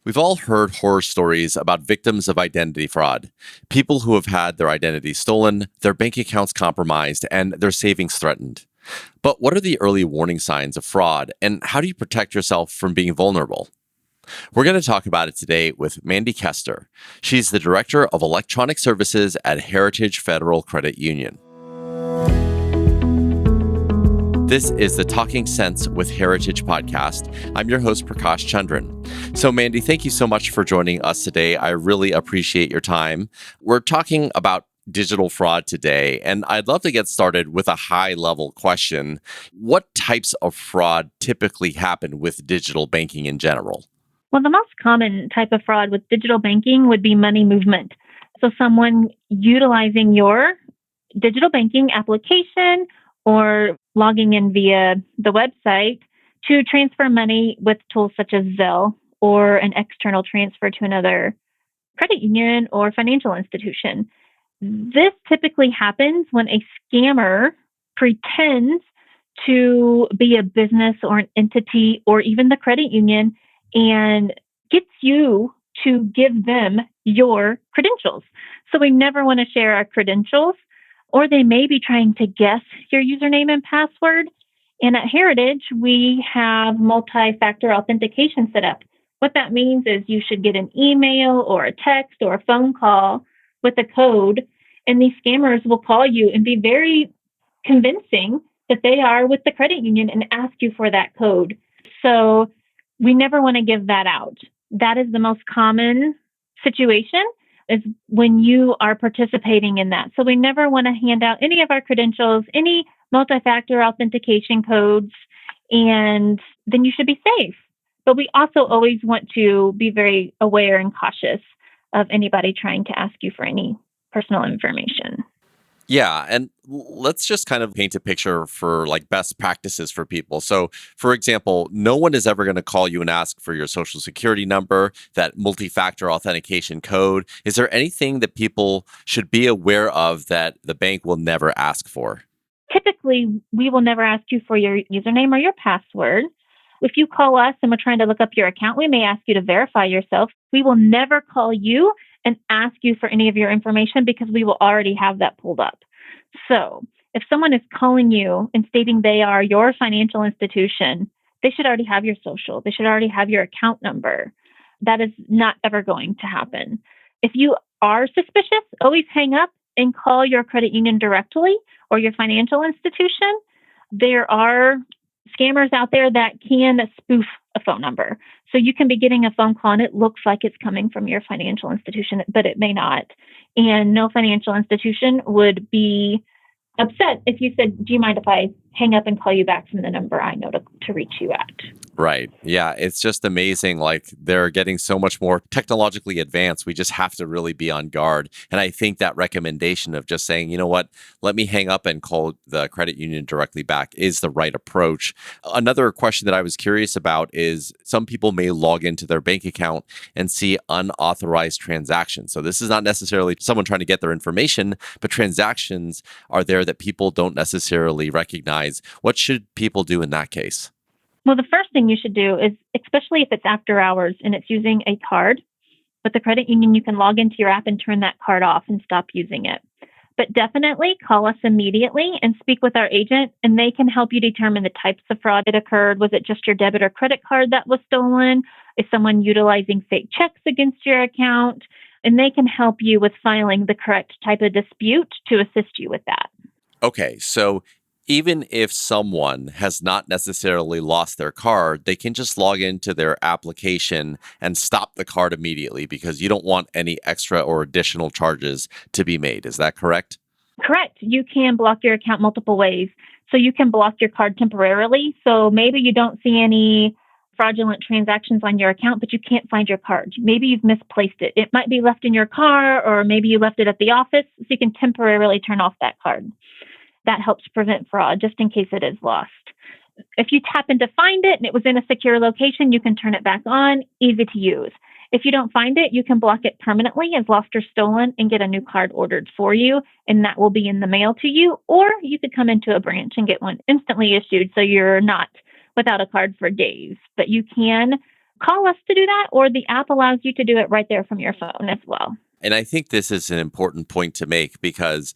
We've all heard horror stories about victims of identity fraud, people who have had their identity stolen, their bank accounts compromised, and their savings threatened. But what are the early warning signs of fraud, and how do you protect yourself from being vulnerable? We're going to talk about it today with Mandy Kester. She's the Director of Electronic Services at Heritage Federal Credit Union. This is the Talking Sense with Heritage podcast. I'm your host, Prakash Chandran. So, Mandy, thank you so much for joining us today. I really appreciate your time. We're talking about digital fraud today, and I'd love to get started with a high-level question. What types of fraud typically happen with digital banking in general? Well, the most common type of fraud with digital banking would be money movement. So, someone utilizing your digital banking application or logging in via the website to transfer money with tools such as Zelle or an external transfer to another credit union or financial institution. This typically happens when a scammer pretends to be a business or an entity or even the credit union and gets you to give them your credentials. So we never want to share our credentials, or they may be trying to guess your username and password. And at Heritage, we have multi-factor authentication set up. What that means is you should get an email or a text or a phone call with a code, and these scammers will call you and be very convincing that they are with the credit union and ask you for that code. So we never want to give that out. That is the most common situation, is when you are participating in that. So we never want to hand out any of our credentials, any multi-factor authentication codes, and then you should be safe. But we also always want to be very aware and cautious of anybody trying to ask you for any personal information. Yeah, and let's just kind of paint a picture for like best practices for people. So, for example, no one is ever going to call you and ask for your social security number, that multi-factor authentication code. Is there anything that people should be aware of that the bank will never ask for? Typically, we will never ask you for your username or your password. If you call us and we're trying to look up your account, we may ask you to verify yourself. We will never call you and ask you for any of your information because we will already have that pulled up. So if someone is calling you and stating they are your financial institution, they should already have your social. They should already have your account number. That is not ever going to happen. If you are suspicious, always hang up and call your credit union directly or your financial institution. There are scammers out there that can spoof a phone number. So you can be getting a phone call and it looks like it's coming from your financial institution, but it may not. And no financial institution would be upset if you said, do you mind if I hang up and call you back from the number I know to reach you at? Right. Yeah. It's just amazing. Like they're getting so much more technologically advanced. We just have to really be on guard. And I think that recommendation of just saying, you know what, let me hang up and call the credit union directly back is the right approach. Another question that I was curious about is some people may log into their bank account and see unauthorized transactions. So this is not necessarily someone trying to get their information, but transactions are there that people don't necessarily recognize. What should people do in that case? Well, the first thing you should do is, especially if it's after hours and it's using a card, with the credit union, you can log into your app and turn that card off and stop using it. But definitely call us immediately and speak with our agent, and they can help you determine the types of fraud that occurred. Was it just your debit or credit card that was stolen? Is someone utilizing fake checks against your account? And they can help you with filing the correct type of dispute to assist you with that. Okay, so even if someone has not necessarily lost their card, they can just log into their application and stop the card immediately because you don't want any extra or additional charges to be made. Is that correct? Correct. You can block your account multiple ways. So you can block your card temporarily. So maybe you don't see any fraudulent transactions on your account, but you can't find your card. Maybe you've misplaced it. It might be left in your car, or maybe you left it at the office. So you can temporarily turn off that card. That helps prevent fraud just in case it is lost. If you happen to find it and it was in a secure location, you can turn it back on, easy to use. If you don't find it, you can block it permanently as lost or stolen and get a new card ordered for you, and that will be in the mail to you. Or you could come into a branch and get one instantly issued so you're not without a card for days. But you can call us to do that, or the app allows you to do it right there from your phone as well. And I think this is an important point to make because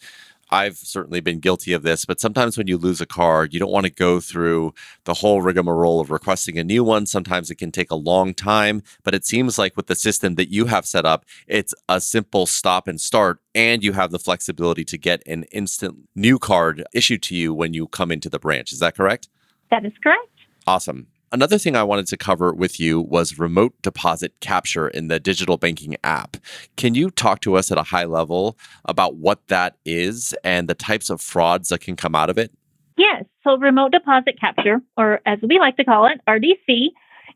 I've certainly been guilty of this, but sometimes when you lose a card, you don't want to go through the whole rigmarole of requesting a new one. Sometimes it can take a long time, but it seems like with the system that you have set up, it's a simple stop and start, and you have the flexibility to get an instant new card issued to you when you come into the branch. Is that correct? That is correct. Awesome. Another thing I wanted to cover with you was remote deposit capture in the digital banking app. Can you talk to us at a high level about what that is and the types of frauds that can come out of it? Yes. So remote deposit capture, or as we like to call it, RDC,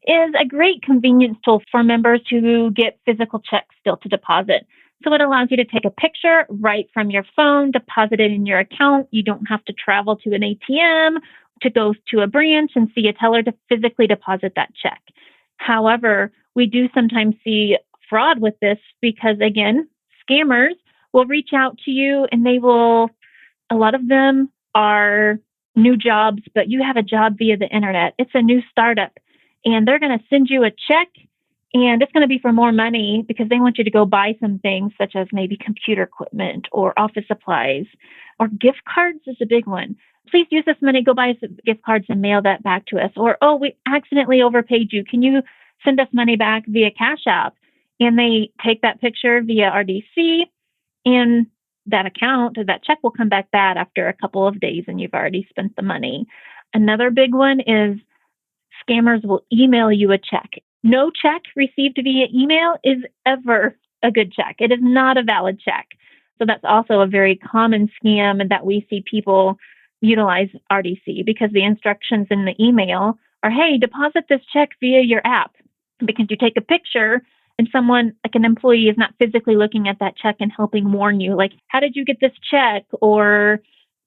is a great convenience tool for members who get physical checks still to deposit. So it allows you to take a picture right from your phone, deposit it in your account. You don't have to travel to an ATM, to go to a branch and see a teller to physically deposit that check. However, we do sometimes see fraud with this because, again, scammers will reach out to you and a lot of them are new jobs, but you have a job via the internet. It's a new startup, and they're going to send you a check, and it's going to be for more money because they want you to go buy some things such as maybe computer equipment or office supplies, or gift cards is a big one. Please use this money, go buy some gift cards and mail that back to us. Or, oh, we accidentally overpaid you. Can you send us money back via Cash App? And they take that picture via RDC, and that account, that check will come back bad after a couple of days and you've already spent the money. Another big one is scammers will email you a check. No check received via email is ever a good check. It is not a valid check. So that's also a very common scam, and that we see people utilize RDC because the instructions in the email are, hey, deposit this check via your app, because you take a picture and someone, like an employee, is not physically looking at that check and helping warn you, like, how did you get this check? Or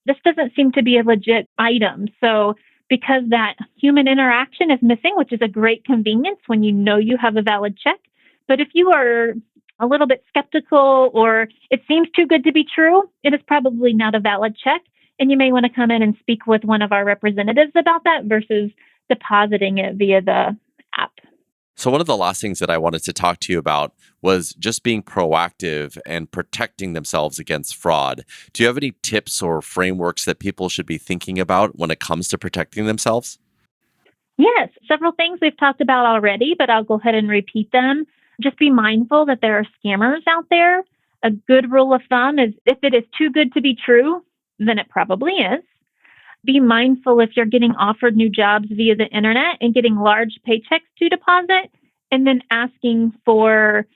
this doesn't seem to be a legit item. So because that human interaction is missing, which is a great convenience when you know you have a valid check. But if you are a little bit skeptical or it seems too good to be true, it is probably not a valid check. And you may want to come in and speak with one of our representatives about that versus depositing it via the app. So, one of the last things that I wanted to talk to you about was just being proactive and protecting themselves against fraud. Do you have any tips or frameworks that people should be thinking about when it comes to protecting themselves? Yes, several things we've talked about already, but I'll go ahead and repeat them. Just be mindful that there are scammers out there. A good rule of thumb is if it is too good to be true, then it probably is. Be mindful if you're getting offered new jobs via the internet and getting large paychecks to deposit, and then asking for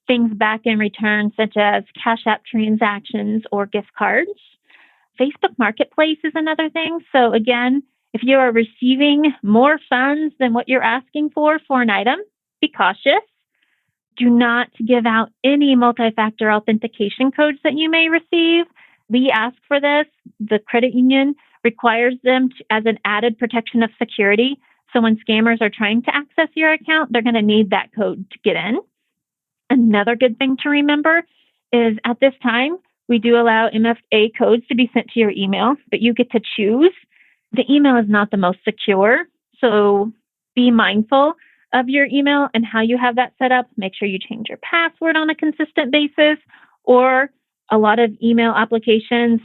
things back in return, such as Cash App transactions or gift cards. Facebook Marketplace is another thing. So again, if you are receiving more funds than what you're asking for an item, be cautious. Do not give out any multi-factor authentication codes that you may receive. We ask for this. The credit union requires them as an added protection of security. So when scammers are trying to access your account, they're going to need that code to get in. Another good thing to remember is at this time, we do allow MFA codes to be sent to your email, but you get to choose. The email is not the most secure, so be mindful of your email and how you have that set up. Make sure you change your password on a consistent basis, or a lot of email applications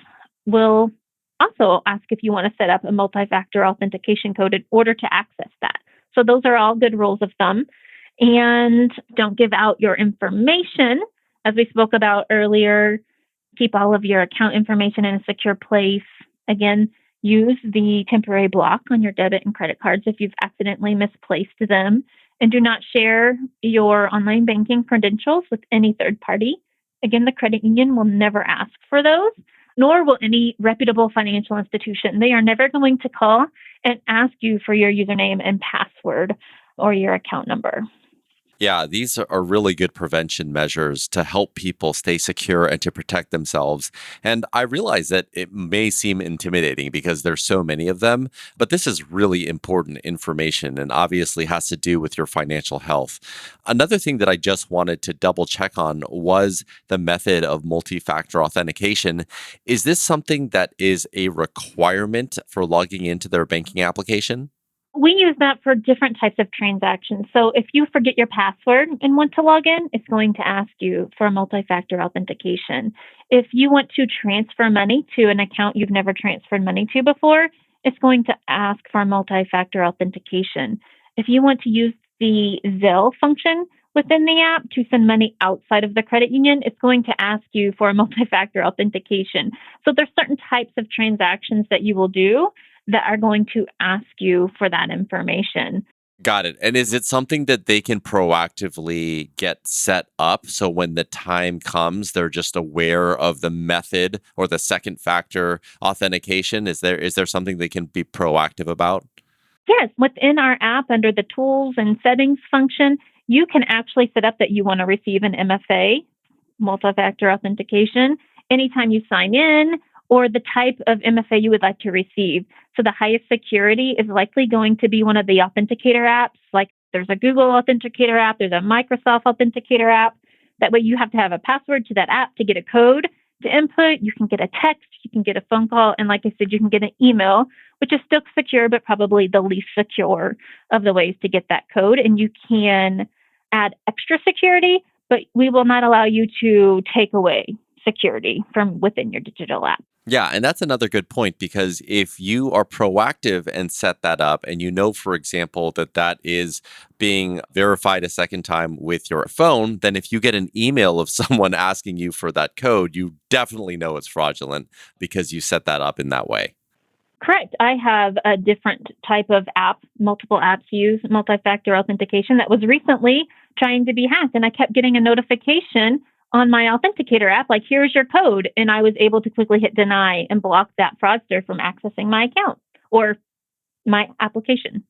will also ask if you want to set up a multi-factor authentication code in order to access that. So those are all good rules of thumb. And don't give out your information. As we spoke about earlier, keep all of your account information in a secure place. Again, use the temporary block on your debit and credit cards if you've accidentally misplaced them. And do not share your online banking credentials with any third party. Again, the credit union will never ask for those, nor will any reputable financial institution. They are never going to call and ask you for your username and password or your account number. Yeah, these are really good prevention measures to help people stay secure and to protect themselves. And I realize that it may seem intimidating because there's so many of them, but this is really important information and obviously has to do with your financial health. Another thing that I just wanted to double check on was the method of multi-factor authentication. Is this something that is a requirement for logging into their banking application? We use that for different types of transactions. So if you forget your password and want to log in, it's going to ask you for a multi-factor authentication. If you want to transfer money to an account you've never transferred money to before, it's going to ask for a multi-factor authentication. If you want to use the Zelle function within the app to send money outside of the credit union, it's going to ask you for a multi-factor authentication. So there's certain types of transactions that you will do that are going to ask you for that information. Got it. And is it something that they can proactively get set up so when the time comes, they're just aware of the method or the second factor authentication? Is there something they can be proactive about? Yes, within our app under the tools and settings function, you can actually set up that you want to receive an MFA, multi-factor authentication, anytime you sign in or the type of MFA you would like to receive. So the highest security is likely going to be one of the authenticator apps, like there's a Google Authenticator app, there's a Microsoft Authenticator app. That way you have to have a password to that app to get a code to input. You can get a text, you can get a phone call, and like I said, you can get an email, which is still secure, but probably the least secure of the ways to get that code. And you can add extra security, but we will not allow you to take away security from within your digital app. Yeah, and that's another good point because if you are proactive and set that up, and you know, for example, that that is being verified a second time with your phone, then if you get an email of someone asking you for that code, you definitely know it's fraudulent because you set that up in that way. Correct. I have a different type of app, multiple apps use multi-factor authentication that was recently trying to be hacked. And I kept getting a notification on my Authenticator app, like, here's your code. And I was able to quickly hit deny and block that fraudster from accessing my account or my application.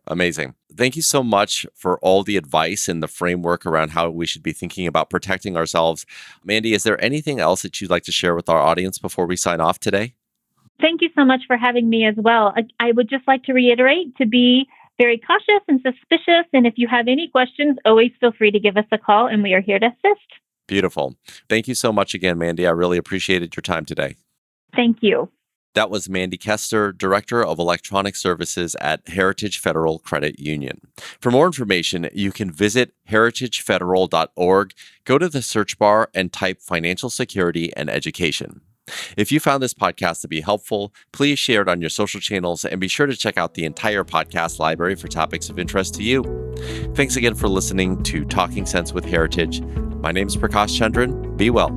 Amazing. Thank you so much for all the advice and the framework around how we should be thinking about protecting ourselves. Mandy, is there anything else that you'd like to share with our audience before we sign off today? Thank you so much for having me as well. I would just like to reiterate to be very cautious and suspicious. And if you have any questions, always feel free to give us a call and we are here to assist. Beautiful. Thank you so much again, Mandy. I really appreciated your time today. Thank you. That was Mandy Kester, Director of Electronic Services at Heritage Federal Credit Union. For more information, you can visit heritagefederal.org, go to the search bar and type financial security and education. If you found this podcast to be helpful, please share it on your social channels and be sure to check out the entire podcast library for topics of interest to you. Thanks again for listening to Talking Sense with Heritage. My name is Prakash Chandran. Be well.